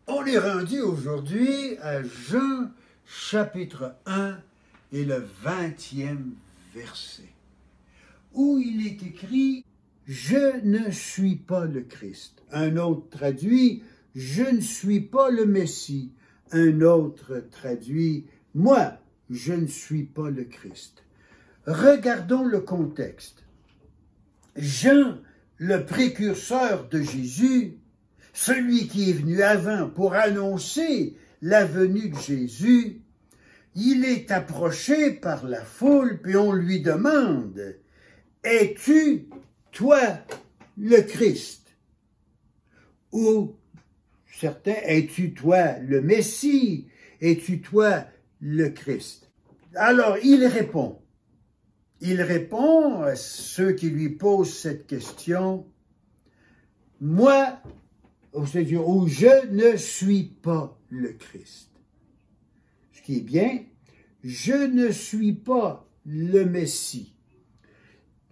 On est rendu aujourd'hui à Jean chapitre 1 et le 20e verset, où il est écrit « Je ne suis pas le Christ ». Un autre traduit « Je ne suis pas le Messie ». Un autre traduit « Moi, je ne suis pas le Christ ». Regardons le contexte. Jean, le précurseur de Jésus, celui qui est venu avant pour annoncer la venue de Jésus, il est approché par la foule, puis on lui demande, « Es-tu, toi, le Christ? » Ou certains, « Es-tu, toi, le Messie? Es-tu, toi, le Christ? » Alors, il répond à ceux qui lui posent cette question, « Moi, c'est-à-dire, où je ne suis pas le Christ. » Ce qui est bien, je ne suis pas le Messie.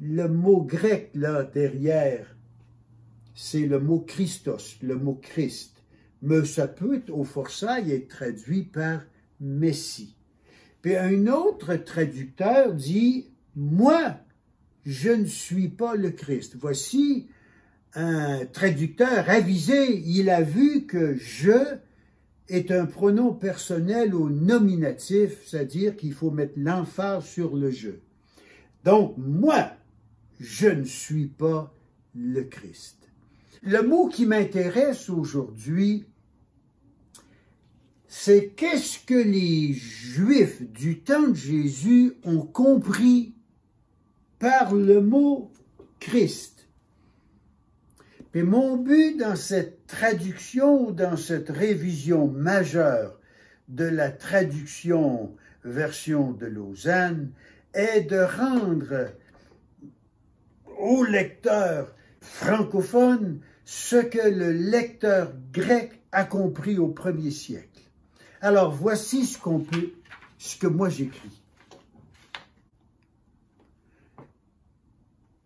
Le mot grec, là, derrière, c'est le mot Christos, le mot Christ. Mais ça peut, au forçail, être traduit par Messie. Puis un autre traducteur dit, « Moi, je ne suis pas le Christ. » Voici un traducteur avisé, il a vu que « je » est un pronom personnel au nominatif, c'est-à-dire qu'il faut mettre l'emphase sur le « je ». Donc, moi, je ne suis pas le Christ. Le mot qui m'intéresse aujourd'hui, c'est qu'est-ce que les Juifs du temps de Jésus ont compris par le mot « Christ ». Mais mon but dans cette traduction, dans cette révision majeure de la traduction version de Lausanne, est de rendre au lecteur francophone ce que le lecteur grec a compris au 1er siècle. Alors voici ce que moi j'écris.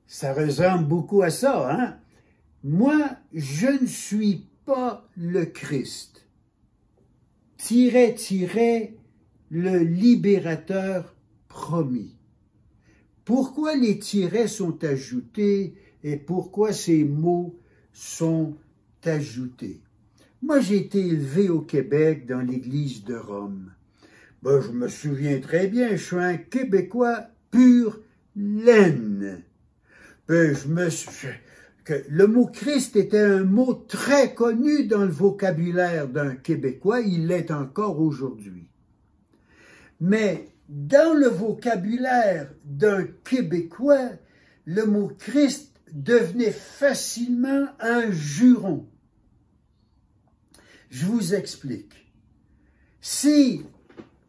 Ça ressemble beaucoup à ça, hein? Moi, je ne suis pas le Christ. Le libérateur promis. Pourquoi les tirets sont ajoutés et pourquoi ces mots sont ajoutés? Moi, j'ai été élevé au Québec dans l'église de Rome. Ben, je me souviens très bien, je suis un Québécois pur laine. Ben, le mot Christ était un mot très connu dans le vocabulaire d'un Québécois, il l'est encore aujourd'hui. Mais dans le vocabulaire d'un Québécois, le mot Christ devenait facilement un juron. Je vous explique. Si,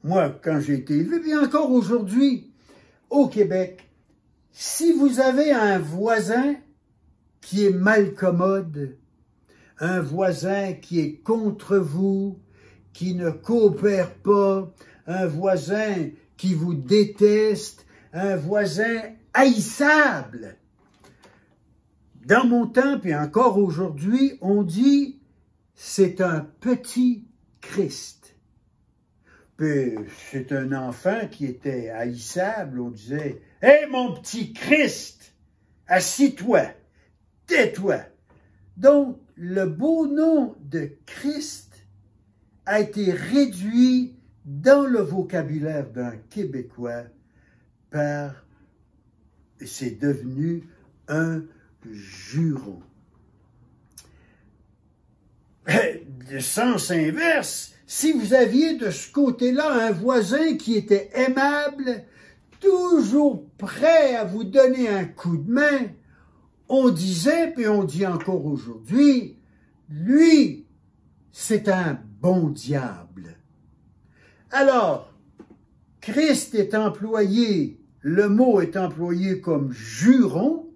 moi, quand j'ai été élevé, et encore aujourd'hui, au Québec, si vous avez un voisin qui est malcommode, un voisin qui est contre vous, qui ne coopère pas, un voisin qui vous déteste, un voisin haïssable. Dans mon temps, et encore aujourd'hui, on dit « c'est un petit Christ ». Puis c'est un enfant qui était haïssable, on disait « Hé, mon petit Christ, assis-toi ». Tais-toi. Donc, le beau nom de Christ a été réduit dans le vocabulaire d'un Québécois par, c'est devenu un juron. De sens inverse, si vous aviez de ce côté-là un voisin qui était aimable, toujours prêt à vous donner un coup de main, on disait, puis on dit encore aujourd'hui, lui, c'est un bon diable. Alors, Christ est employé, le mot est employé comme juron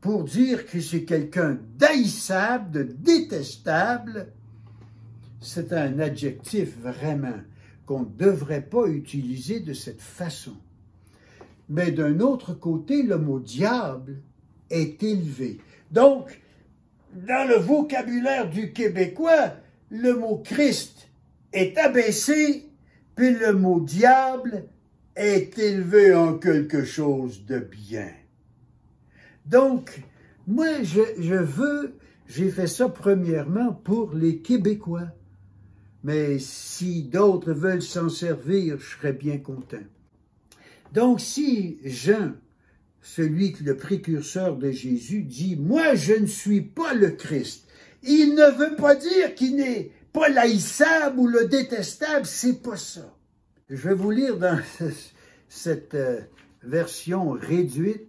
pour dire que c'est quelqu'un d'haïssable, de détestable. C'est un adjectif vraiment qu'on ne devrait pas utiliser de cette façon. Mais d'un autre côté, le mot diable est élevé. Donc, dans le vocabulaire du Québécois, le mot Christ est abaissé, puis le mot diable est élevé en quelque chose de bien. Donc, moi, j'ai fait ça premièrement pour les Québécois. Mais si d'autres veulent s'en servir, je serais bien content. Donc, si Jean, le précurseur de Jésus, dit « Moi, je ne suis pas le Christ », il ne veut pas dire qu'il n'est pas l'haïssable ou le détestable, c'est pas ça. Je vais vous lire dans cette version réduite,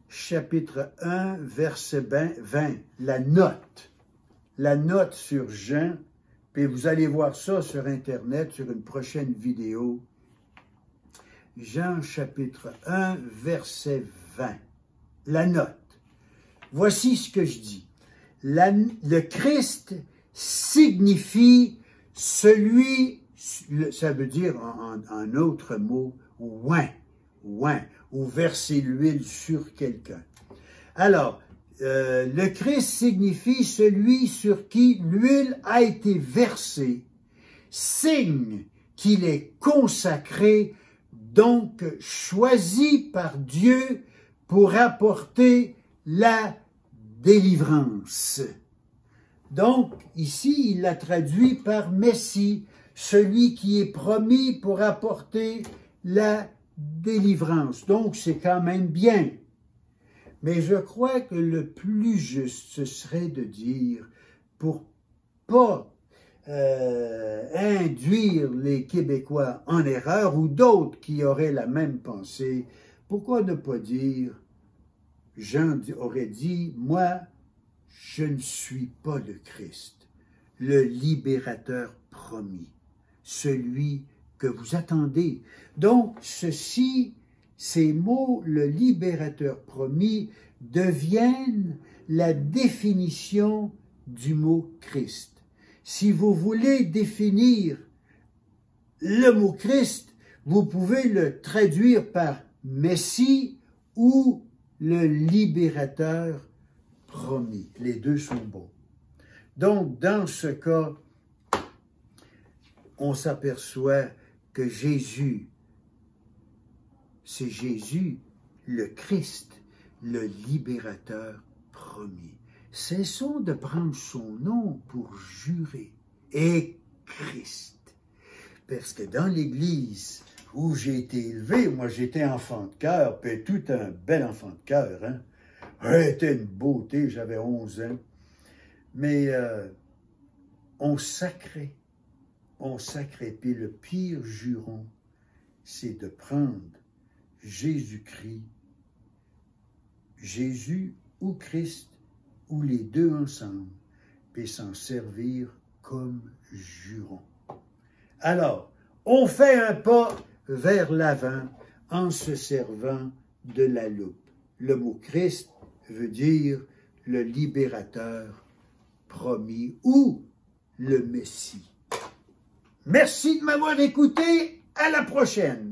chapitre 1, verset 20, la note sur Jean, puis vous allez voir ça sur Internet, sur une prochaine vidéo. Jean, chapitre 1, verset 20, la note. Voici ce que je dis. Le Christ signifie celui, ça veut dire en autre mot, oint, ou verser l'huile sur quelqu'un. Alors, le Christ signifie celui sur qui l'huile a été versée, signe qu'il est consacré, donc choisi par Dieu pour apporter la délivrance. Donc, ici, il l'a traduit par Messie, celui qui est promis pour apporter la délivrance. Donc, c'est quand même bien. Mais je crois que le plus juste, ce serait de dire, pour pas induire les Québécois en erreur ou d'autres qui auraient la même pensée, pourquoi ne pas dire, Jean aurait dit, moi, je ne suis pas le Christ, le libérateur promis, celui que vous attendez. Donc, ces mots, le libérateur promis, deviennent la définition du mot Christ. Si vous voulez définir le mot Christ, vous pouvez le traduire par Messie ou le libérateur promis. Les deux sont bons. Donc, dans ce cas, on s'aperçoit que Jésus, c'est Jésus, le Christ, le libérateur promis. Cessons de prendre son nom pour jurer. Et Christ. Parce que dans l'Église où j'ai été élevé, moi j'étais enfant de cœur, puis tout un bel enfant de cœur, hein. C'était une beauté, j'avais 11 ans. Mais on sacrait, puis le pire juron, c'est de prendre Jésus-Christ, Jésus ou Christ, ou les deux ensemble, puis s'en servir comme juron. Alors, on fait un pas vers l'avant en se servant de la loupe. Le mot Christ veut dire le libérateur promis ou le Messie. Merci de m'avoir écouté. À la prochaine.